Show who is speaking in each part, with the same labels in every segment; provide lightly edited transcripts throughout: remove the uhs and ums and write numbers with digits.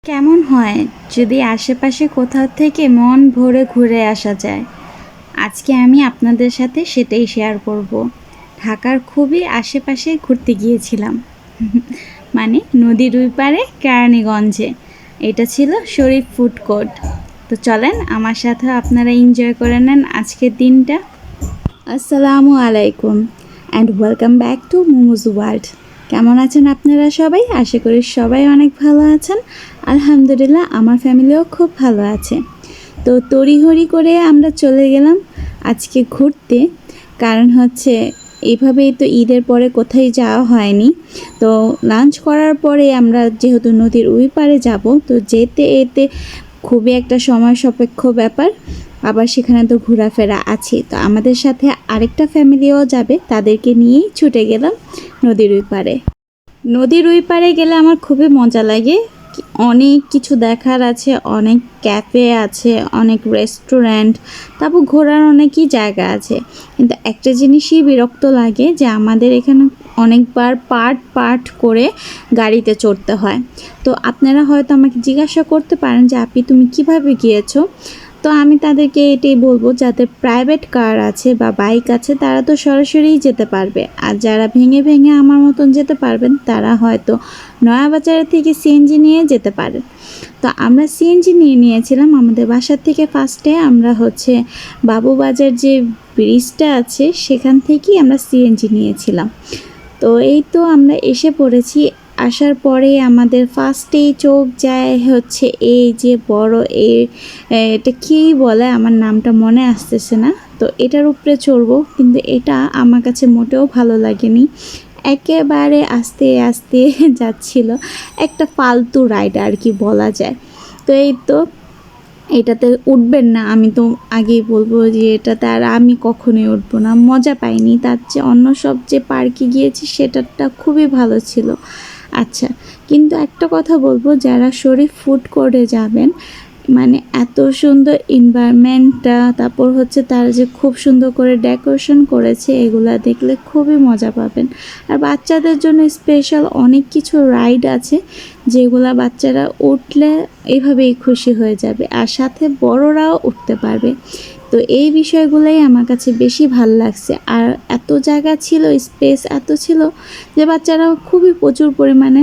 Speaker 1: কেমন হয় যদি আশেপাশে কোথাও থেকে মন ভরে ঘুরে আসা যায়। আজকে আমি আপনাদের সাথে সেটাই শেয়ার করব। ঢাকার খুবই আশেপাশে ঘুরতে গিয়েছিলাম। মানে নদীর ওই পারে কেরানীগঞ্জে। এটা ছিল শরীফ ফুড কোর্ট। তো চলেন আমার সাথে আপনারা এনজয় করে নেন আজকের দিনটা। আসসালামু আলাইকুম and welcome back to momos world. কেমন আছেন আপনারা সবাই? আশা করি সবাই অনেক ভালো আছেন। আলহামদুলিল্লাহ আমার ফ্যামিলিও খুব ভালো আছে। তো তড়িঘড়ি করে আমরা চলে গেলাম আজকে ঘুরতে, কারণ হচ্ছে এইভাবেই তো ঈদের পরে কোথায় যাওয়া হয়নি। তো লাঞ্চ করার পরে আমরা যেহেতু নদীর ওই পারে যাব, তো যেতে এতে খুবই একটা সময় সাপেক্ষ ব্যাপার। আবার সেখানে তো ঘোরাফেরা আছে, তো আমাদের সাথে আরেকটা ফ্যামিলিও যাবে, তাদেরকে নিয়েই ছুটে গেলাম নদীর ওই পারে। নদীর ওই পারে গেলে আমার খুবই মজা লাগে। অনেক কিছু দেখার আছে, অনেক ক্যাফে আছে, অনেক রেস্টুরেন্ট, তারপর ঘোরার অনেকই জায়গা আছে। কিন্তু একটা জিনিসই বিরক্ত লাগে যে আমাদের এখানে অনেকবার পার্ট পার্ট করে গাড়িতে চড়তে হয়। তো আপনারা হয়তো আমাকে জিজ্ঞাসা করতে পারেন যে আপনি তুমি কিভাবে গিয়েছো। তো আমি তাদেরকে এটাই বলবো, যাদের প্রাইভেট কার আছে বা বাইক আছে তারা তো সরাসরিই যেতে পারবে, আর যারা ভেঙে ভেঙে আমার মতন যেতে পারবেন তারা হয়তো নয়াবাজার থেকে সিএনজি নিয়ে যেতে পারে। তো আমরা সিএনজি নিয়ে নিয়েছিলাম আমাদের বাসার থেকে। ফার্স্টে আমরা বাবুবাজার যে ব্রিজটা আছে সেখান থেকেই আমরা সিএনজি নিয়েছিলাম। তো এই তো আমরা এসে পড়েছি। আসার পরে আমাদের ফার্স্টেই চোখ যায় এই যে বড় এটা কী বলে, আমার নামটা মনে আসতেছে না। তো এটার উপরে চড়বো, কিন্তু এটা আমার কাছে মোটেও ভালো লাগেনি। একেবারে আস্তে আস্তে যাচ্ছিল, একটা ফালতু রাইড আর কি বলা যায়। তো এই তো এটাতে উঠবেন না, আমি তো আগেই বলবো যে এটাতে আর আমি কখনোই উঠবো না, মজা পাইনি। তার চেয়ে অন্য সব যে পার্কে গিয়েছি সেটারটা খুবই ভালো ছিল। আচ্ছা, কিন্তু একটা কথা বলবো, যারা শরীফ ফুড কোর্টে যাবেন, মানে এত সুন্দর এনভায়রনমেন্টটা, তারপর তারা যে খুব সুন্দর করে ডেকোরেশন করেছে, এগুলা দেখলে খুবই মজা পাবেন। আর বাচ্চাদের জন্য স্পেশাল অনেক কিছু রাইড আছে যেগুলা বাচ্চারা উঠলে এইভাবেই খুশি হয়ে যাবে, আর সাথে বড়রাও উঠতে পারবে। তো এই বিষয়গুলোই আমার কাছে বেশি ভাল লাগছে। আর এত জায়গা ছিল, স্পেস এত ছিল যে বাচ্চারা খুবই প্রচুর পরিমাণে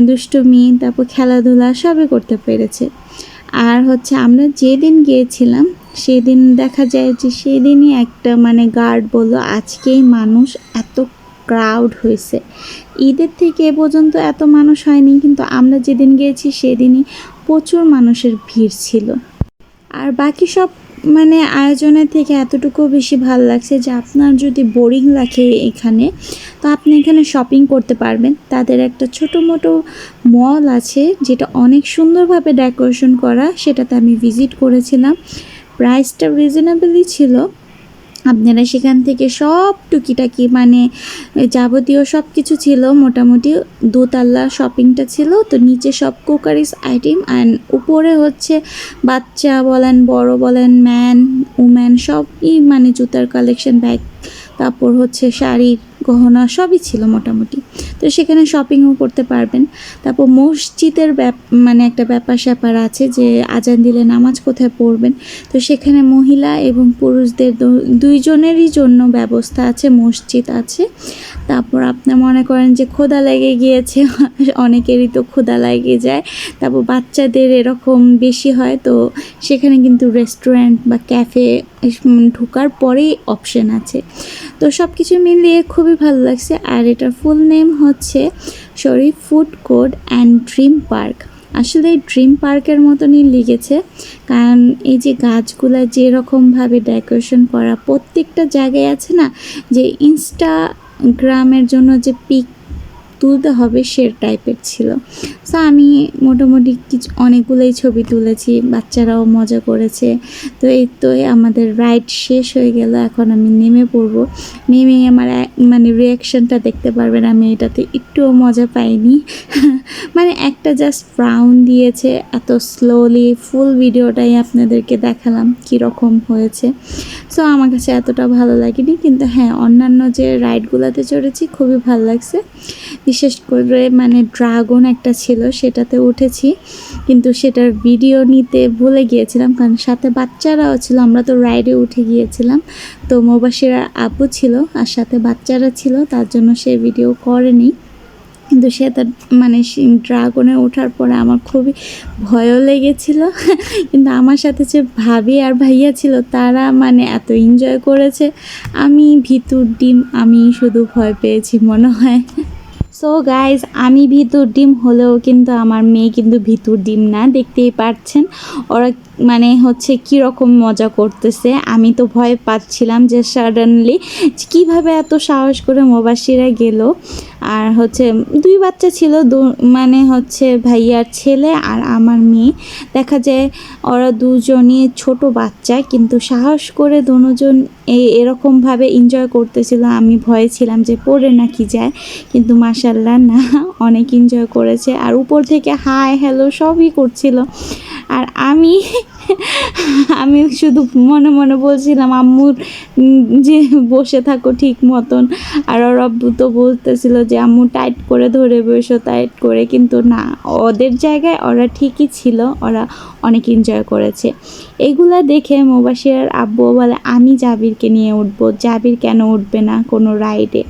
Speaker 1: দুষ্টুমি, তারপর খেলাধুলা সবই করতে পেরেছে। আর আমরা যেদিন গিয়েছিলাম সেদিন দেখা যায় যে সেদিনই একটা গার্ড বলল আজকেই মানুষ এত ক্রাউড হয়েছে। ঈদের থেকে এ পর্যন্ত এত মানুষ হয়নি, কিন্তু আমরা যেদিন গিয়েছি সেদিনই প্রচুর মানুষের ভিড় ছিল। আর বাকি সব আয়োজনের থেকে এতটুকু বেশি ভালো লাগছে যে আপনার যদি বোরিং লাগে এখানে, তো আপনি এখানে শপিং করতে পারবেন। তাদের একটা ছোটো মোটো মল আছে যেটা অনেক সুন্দরভাবে ডেকোরেশন করা, সেটাতে আমি ভিজিট করেছিলাম। প্রাইসটা রিজনেবলই ছিল। আপনারা সেখান থেকে সব টুকিটাকি যাবতীয় সব কিছু ছিল। মোটামুটি দোতলা শপিংটা ছিল। তো নিচে সব কুকারিস আইটেম, অ্যান্ড উপরে বাচ্চা বলেন বড় বলেন ম্যান উম্যান সবই, জুতার কালেকশন, ব্যাগ, তারপর শাড়ির গহনা সবই ছিল মোটামুটি। তো সেখানে শপিংও করতে পারবেন। তারপর মসজিদের একটা ব্যাপার স্যাপার আছে যে আজান দিলে নামাজ কোথায় পড়বেন, তো সেখানে মহিলা এবং পুরুষদের দুইজনেরই জন্য ব্যবস্থা আছে, মসজিদ আছে। তারপর আপনি মনে করেন যে ক্ষুধা লেগে গিয়েছে, অনেকেরই তো ক্ষুধা লেগে যায়, তারপর বাচ্চাদের এরকম বেশি হয়, তো সেখানে কিন্তু রেস্টুরেন্ট বা ক্যাফে ঢোকার পরেই অপশন আছে। তো সব কিছু মিলিয়ে খুবই ভালো লাগছে। আর এটার full name Sharif food court and dream park. আসলে এই ড্রিম পার্কের মতনই লেগেছে, কারণ এই যে গাছগুলা যেরকমভাবে ডেকোরেশন করা, প্রত্যেকটা জায়গায় আছে না যে ইনস্টাগ্রামের জন্য যে পিক তুলতে হবে সে টাইপের ছিল। সো আমি মোটামুটি অনেকগুলোই ছবি তুলেছি, বাচ্চারাও মজা করেছে। তো এই তো আমাদের রাইড শেষ হয়ে গেল, এখন আমি নেমে পড়বো। নেমে আমার রিয়াকশানটা দেখতে পারবেন, আমি এটাতে একটুও মজা পাইনি। একটা জাস্ট ফ্রাউন দিয়েছে, এত স্লোলি ফুল ভিডিওটাই আপনাদেরকে দেখালাম কীরকম হয়েছে। সো আমার কাছে এতটা ভালো লাগেনি, কিন্তু হ্যাঁ অন্যান্য যে রাইডগুলোতে চড়েছি খুবই ভালো লাগছে। বিশেষ করে মানে ড্রাগন একটা ছিল, সেটাতে উঠেছি, কিন্তু সেটার ভিডিও নিতে ভুলে গিয়েছিলাম কারণ সাথে বাচ্চারাও ছিল। আমরা তো রাইডে উঠে গিয়েছিলাম, তো মুবাশিরার আপু ছিল আর সাথে বাচ্চারা ছিল, তার জন্য সে ভিডিও করেনি। কিন্তু সে তার মানে ড্রাগনে ওঠার পরে আমার খুবই ভয়ও লেগেছিল কিন্তু আমার সাথে যে ভাবি আর ভাইয়া ছিল তারা মানে এত এনজয় করেছে। আমি ভিতর ডিম, আমি শুধু ভয় পেয়েছি মনে হয়। সো গাইজ, আমি ভিতর ডিম হলেও কিন্তু আমার মেয়ে কিন্তু ভিতর ডিম না, দেখতেই পাচ্ছেন ওরা মানে হচ্ছে কীরকম মজা করতেছে। আমি তো ভয় পাচ্ছিলাম যে সাডেনলি কীভাবে এত সাহস করে মুবাশিরা গেল। আর হচ্ছে দুই বাচ্চা ছিল, মানে হচ্ছে ভাইয়ার ছেলে আর আমার মেয়ে। দেখা যায় ওরা দুজনই ছোট বাচ্চা, কিন্তু সাহস করে দুজন এরকমভাবে এনজয় করতেছিল। আমি ভয়ে ছিলাম যে পড়ে নাকি যায়, কিন্তু মাশাল্লাহ না, অনেক এনজয় করেছে। আর উপর থেকে হাই হ্যালো সবই করছিল। আর আমি শুধু মনে মনে বলছিলাম আম্মুর যে বসে থাকো ঠিক মতন। আর ওর আব্বু তো বলতেছিল যে আম্মু টাইট করে ধরে বসো, টাইট করে, কিন্তু না, ওদের জায়গায় ওরা ঠিকই ছিল, ওরা অনেক এনজয় করেছে। এগুলা দেখে মুবাশিরার আব্বু বলে আমি জাবিরকে নিয়ে উঠবো। জাবির কেন উঠবে না কোনো রাইডে?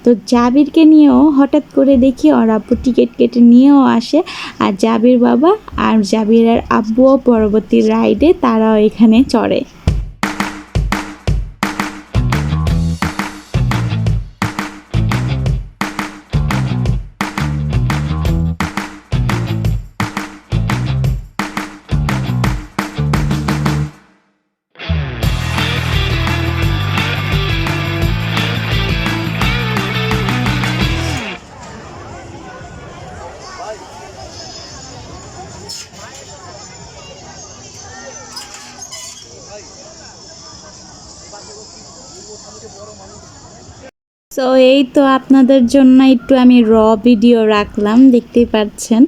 Speaker 1: তো জাবিরকে নিয়েও হঠাৎ করে দেখি ওর আব্বু টিকিট কেটে নিয়েও আসে। আর জাবির বাবা আর জাবিরের আব্বুও পরবর্তী রাইডে তারাও এখানে চড়ে। সো এই তো আপনাদের জন্য একটু আমি ভিডিও রাখলাম, দেখতেই পাচ্ছেন।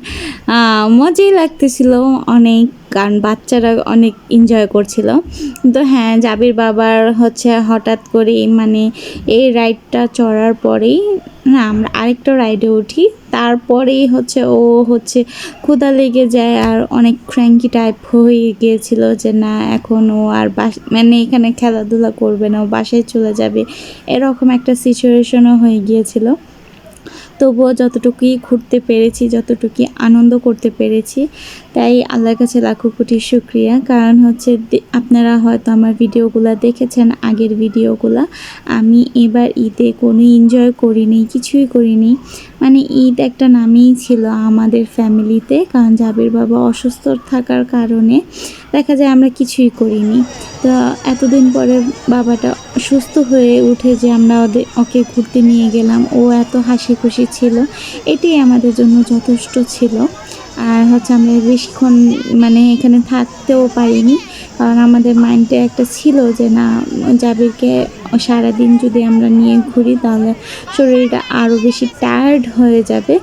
Speaker 1: মজাই লাগতেছিল অনেক, কারণ বাচ্চারা অনেক এনজয় করছিল। তো হ্যাঁ, জাবির বাবার হচ্ছে হঠাৎ করেই মানে এই রাইডটা চড়ার পরেই না আমরা আরেকটা রাইডে উঠি, তারপরেই হচ্ছে ও হচ্ছে ক্ষুধা লেগে যায় আর অনেক ক্র্যাঙ্কি টাইপ হয়ে গিয়েছিল যে না এখন ও আর মানে এখানে খেলাধুলা করবে না, ও বাসায় চলে যাবে, এরকম একটা সিচুয়েশনও হয়ে গিয়েছিল। তবুও যতটুকুই ঘুরতে পেরেছি, যতটুকুই আনন্দ করতে পেরেছি, তাই আল্লাহর কাছে লাখো কোটি শুকরিয়া। কারণ হচ্ছে আপনারা হয়তো আমার ভিডিওগুলো দেখেছেন, আগের ভিডিওগুলো। আমি এবার ঈদে কোনো এনজয় করিনি, কিছুই করিনি। মানে ঈদ একটা নামেই ছিল আমাদের ফ্যামিলিতে, কারণ জাবির বাবা অসুস্থ থাকার কারণে দেখা যায় আমরা কিছুই করিনি। তো এতদিন পরে বাবাটা সুস্থ হয়ে উঠে যে আমরা ওকে ঘুরতে নিয়ে গেলাম, ও এত হাসি খুশি ছিল, এটাই আমাদের জন্য যথেষ্ট ছিল। আর হচ্ছে আমরা বেশিক্ষণ মানে এখানে থাকতেও পারিনি, কারণ আমাদের মাইন্ডে একটা ছিল যে না, জাবিরকে সারাদিন যদি আমরা নিয়ে ঘুরি তাহলে শরীরটা আরও বেশি টায়ার্ড হয়ে যাবে।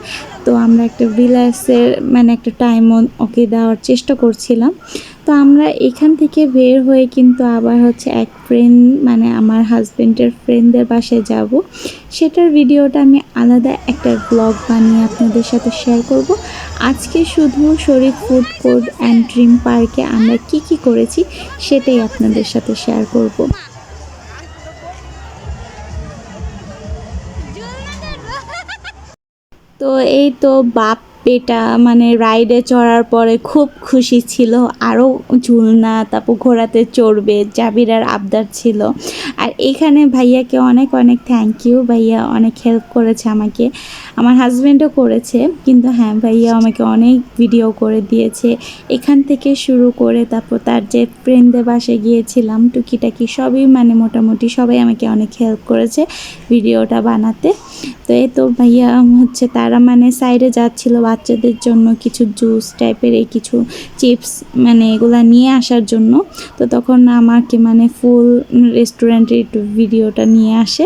Speaker 1: তো আমরা একটা রিল্যাক্সের মানে একটা টাইমও ওকে দেওয়ার চেষ্টা করছিলাম। তো আমরা এখান থেকে বের হয়ে কিন্তু আবার হচ্ছে এক ফ্রেন্ড মানে আমার হাজব্যান্ডের ফ্রেন্ডদের বাসায় যাব। সেটার ভিডিওটা আমি আলাদা একটা ব্লগ বানিয়ে আপনাদের সাথে শেয়ার করব। আজকে শুধু শরীফ ফুড কোর্ট অ্যান্ড ড্রিম পার্কে আমরা কি করেছি সেটাই আপনাদের সাথে শেয়ার করব। তো এই তো বাপ বেটা মানে রাইডে চড়ার পরে খুব খুশি ছিল, আরও ঝুলনা, তারপর ঘোড়াতে চড়বে, জাবিরার আবদার ছিল। আর এখানে ভাইয়াকে অনেক অনেক থ্যাংক ইউ, ভাইয়া অনেক হেল্প করেছে আমাকে, আমার হাজব্যান্ডও করেছে, কিন্তু হ্যাঁ ভাইয়া আমাকে অনেক ভিডিও করে দিয়েছে এখান থেকে শুরু করে। তারপর তার যে ফ্রেন্ডদের বাসায় গিয়েছিলাম টুকিটাকি সবই মানে মোটামুটি সবাই আমাকে অনেক হেল্প করেছে ভিডিওটা বানাতে। তো এই তো ভাইয়া হচ্ছে তারা মানে সাইডে যাচ্ছিল বাচ্চাদের জন্য কিছু জুস টাইপের এই কিছু চিপস মানে এগুলা নিয়ে আসার জন্য। তো তখন আমাকে মানে ফুল রেস্টুরেন্টের একটু ভিডিওটা নিয়ে আসে।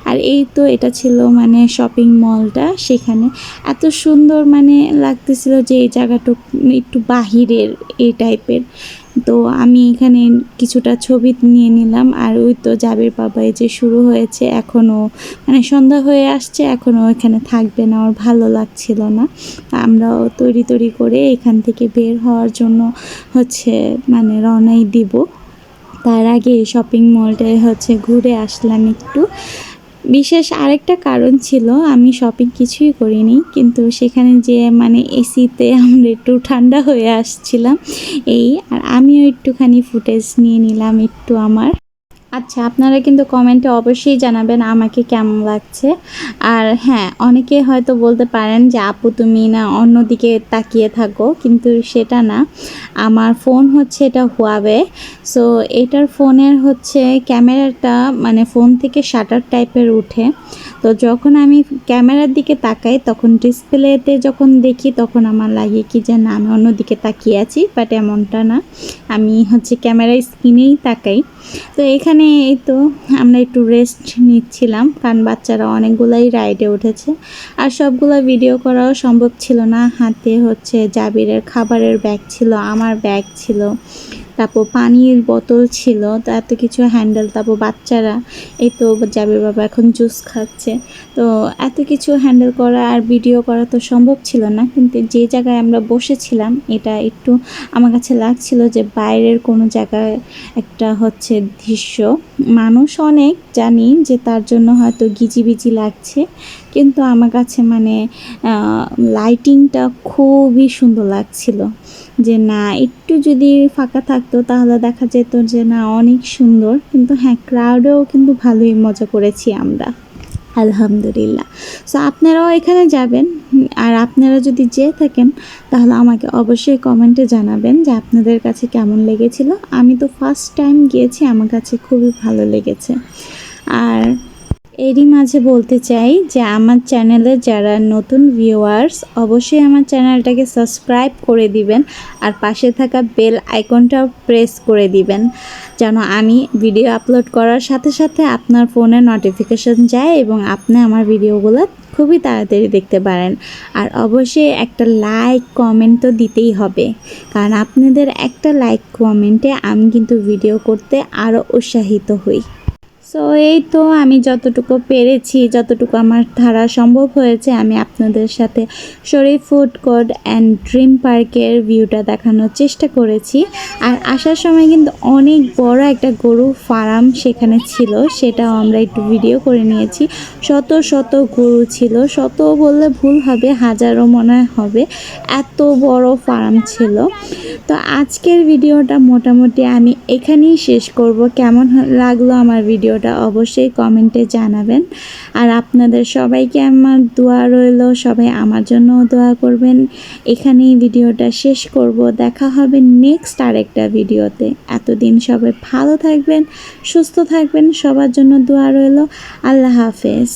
Speaker 1: আর এই তো এটা ছিল মানে শপিং মলটা, সেখানে এত সুন্দর মানে লাগতেছিল যে এই জায়গাটা একটু বাহিরের এই টাইপের, তো আমি এখানে কিছুটা ছবি নিয়ে নিলাম। আর ওই তো জাবির বাবা এই যে শুরু হয়েছে, এখনও মানে সন্ধ্যা হয়ে আসছে, এখনও এখানে থাকবে না, ওর ভালো লাগছিল না। আমরাও তৈরি করে এখান থেকে বের হওয়ার জন্য মানে রওনাই দিব। তার আগে শপিং মলটায় ঘুরে আসলাম একটু। বিশেষ আরেকটা কারণ ছিল, আমি শপিং কিছুই করিনি, কিন্তু সেখানে যে মানে এসিতে আমরা একটু ঠান্ডা হয়ে আসছিলাম আর আমিও একটুখানি ফুটেজ নিয়ে নিলাম একটু আমার। আচ্ছা, আপনারা কিন্তু কমেন্টে অবশ্যই জানাবেন আমাকে কেমন লাগছে। আর হ্যাঁ, অনেকে হয়তো বলতে পারেন যে আপু তুমি না অন্যদিকে তাকিয়ে থাকো, কিন্তু সেটা না। আমার ফোন এটা হুয়াওয়ে। সো এটার ফোনের ক্যামেরাটা মানে ফোন থেকে শাটার টাইপের উঠে। তো যখন আমি ক্যামেরার দিকে তাকাই, তখন ডিসপ্লেতে যখন দেখি, তখন আমার লাগে কি যে না, আমি অন্যদিকে তাকিয়ে আছি, বাট এমনটা না, আমি ক্যামেরার স্ক্রিনেই তাকাই। তো এখানে এই তো আমরা একটু রেস্ট নিচ্ছিলাম, কারণ বাচ্চারা অনেকগুলাই রাইডে উঠেছে, আর সবগুলো ভিডিও করাও সম্ভব ছিল না। হাতে জাবিরের খাবারের ব্যাগ ছিল, আমার ব্যাগ ছিল, তারপর পানির বোতল ছিল, তো এত কিছু হ্যান্ডেল। তারপর বাচ্চারা এই তো জাবির বাবা এখন জুস খাচ্ছে। তো এত কিছু হ্যান্ডেল করা আর ভিডিও করা তো সম্ভব ছিল না। কিন্তু যে জায়গায় আমরা বসেছিলাম, এটা একটু আমার কাছে লাগছিল যে বাইরের কোনো জায়গায় একটা দৃশ্য। মানুষ অনেক, জানি যে তার জন্য হয়তো গিজিবিজি লাগছে, কিন্তু আমার কাছে মানে লাইটিংটা খুবই সুন্দর লাগছিল। যে না, একটু যদি ফাঁকা থাকতো তাহলে দেখা যেত যে না, অনেক সুন্দর। কিন্তু হ্যাঁ, ক্রাউডেও কিন্তু ভালোই মজা করেছি আমরা, আলহামদুলিল্লাহ। সো আপনারাও এখানে যাবেন, আর আপনারা যদি যেয়ে থাকেন তাহলে আমাকে অবশ্যই কমেন্টে জানাবেন যে আপনাদের কাছে কেমন লেগেছিল। আমি তো ফার্স্ট টাইম গিয়েছি, আমার কাছে খুবই ভালো লেগেছে। আর এরই মাঝে বলতে চাই যে আমার চ্যানেলে যারা নতুন ভিউয়ার্স, অবশ্যই আমার চ্যানেলটাকে সাবস্ক্রাইব করে দিবেন, আর পাশে থাকা বেল আইকনটাও প্রেস করে দিবেন, যেন আমি ভিডিও আপলোড করার সাথে সাথে আপনার ফোনে নোটিফিকেশন যায় এবং আপনি আমার ভিডিওগুলো খুবই তাড়াতাড়ি দেখতে পারেন। আর অবশ্যই একটা লাইক কমেন্ট তো দিতেই হবে, কারণ আপনাদের একটা লাইক কমেন্টে আমি কিন্তু ভিডিও করতে আরও উৎসাহিত হই। সো এই তো আমি যতটুকু পেরেছি, যতটুকু আমার ধারা সম্ভব হয়েছে, আমি আপনাদের সাথে শরীফ ফুড কোর্ট অ্যান্ড ড্রিম পার্কের ভিউটা দেখানোর চেষ্টা করেছি। আর আসার সময় কিন্তু অনেক বড় একটা গরু ফার্ম সেখানে ছিল, সেটাও আমরা একটু ভিডিও করে নিয়েছি। শত শত গরু ছিল, শত বললে ভুল হবে, হাজারও মনে হবে, এত বড় ফার্ম ছিল। তো আজকের ভিডিওটা মোটামুটি আমি এখানেই শেষ করব। কেমন লাগলো আমার ভিডিওটা অবশ্যই কমেন্টে জানাবেন। আর আপনাদের সবাইকে আমার দোয়া রইল, সবাই আমার জন্যও দোয়া করবেন। এখানেই ভিডিওটা শেষ করব, দেখা হবে নেক্সট আরেকটা ভিডিওতে। এতদিন সবাই ভালো থাকবেন, সুস্থ থাকবেন, সবার জন্য দোয়া রইল। আল্লাহ হাফেজ।